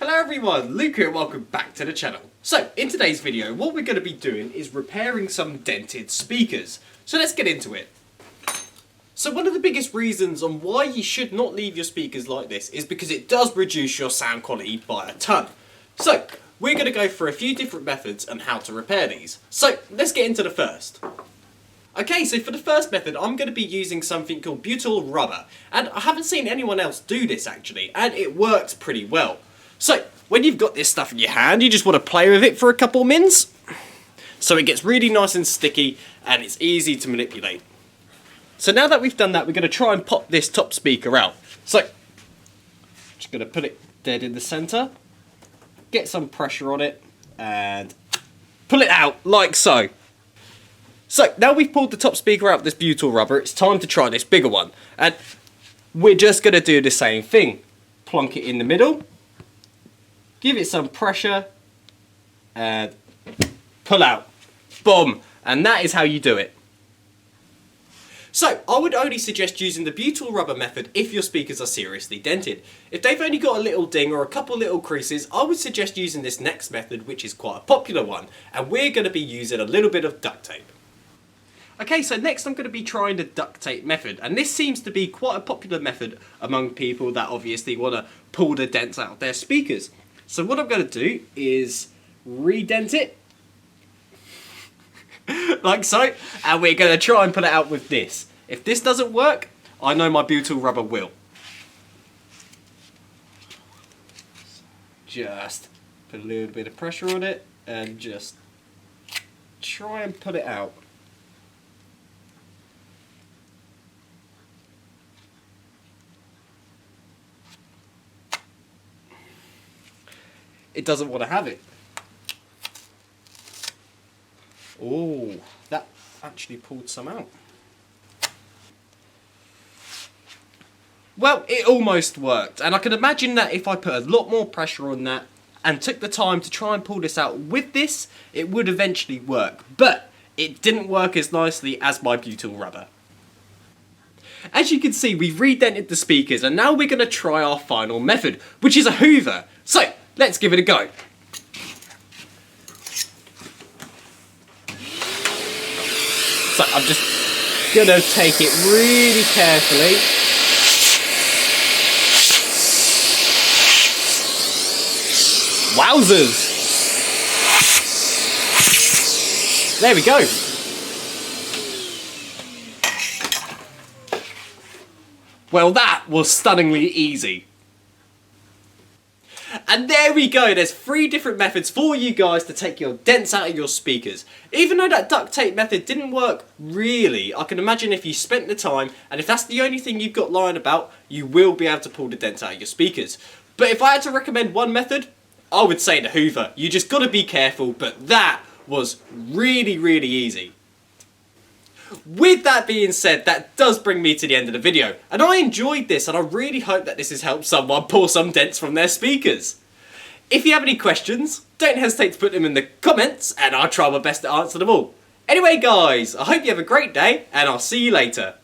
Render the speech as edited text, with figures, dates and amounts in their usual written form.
Hello everyone, Luke here and welcome back to the channel. So, in today's video, what we're going to be doing is repairing some dented speakers. So let's get into it. So one of the biggest reasons on why you should not leave your speakers like this is because it does reduce your sound quality by a ton. So, we're going to go through a few different methods on how to repair these. So, let's get into the first. Okay, so for the first method, I'm going to be using something called butyl rubber. And I haven't seen anyone else do this actually, and it works pretty well. So, when you've got this stuff in your hand, you just want to play with it for a couple of mins. So it gets really nice and sticky, and it's easy to manipulate. So now that we've done that, we're going to try and pop this top speaker out. So, just going to put it dead in the centre, get some pressure on it, and pull it out like so. So, now we've pulled the top speaker out of this butyl rubber, it's time to try this bigger one. And we're just going to do the same thing. Plonk it in the middle, give it some pressure, and pull out. Boom! And that is how you do it. So, I would only suggest using the butyl rubber method if your speakers are seriously dented. If they've only got a little ding or a couple little creases, I would suggest using this next method, which is quite a popular one, and we're going to be using a little bit of duct tape. Okay, so next I'm going to be trying the duct tape method, and this seems to be quite a popular method among people that obviously want to pull the dents out of their speakers. So what I'm going to do is re-dent it, like so, and we're going to try and put it out with this. If this doesn't work, I know my butyl rubber will. Just put a little bit of pressure on it, and just try and put it out. It doesn't want to have it. Oh, that actually pulled some out. Well, it almost worked, and I can imagine that if I put a lot more pressure on that and took the time to try and pull this out with this, it would eventually work, but it didn't work as nicely as my butyl rubber. As you can see, we've redented the speakers, and now we're going to try our final method, which is a Hoover. So, let's give it a go. So I'm just going to take it really carefully. Wowzers! There we go. Well, that was stunningly easy. And there we go, there's 3 different methods for you guys to take your dents out of your speakers. Even though that duct tape method didn't work really, I can imagine if you spent the time, and if that's the only thing you've got lying about, you will be able to pull the dents out of your speakers. But if I had to recommend one method, I would say the Hoover. You just gotta be careful, but that was really, really easy. With that being said, that does bring me to the end of the video, and I enjoyed this, and I really hope that this has helped someone pull some dents from their speakers. If you have any questions, don't hesitate to put them in the comments, and I'll try my best to answer them all. Anyway guys, I hope you have a great day, and I'll see you later.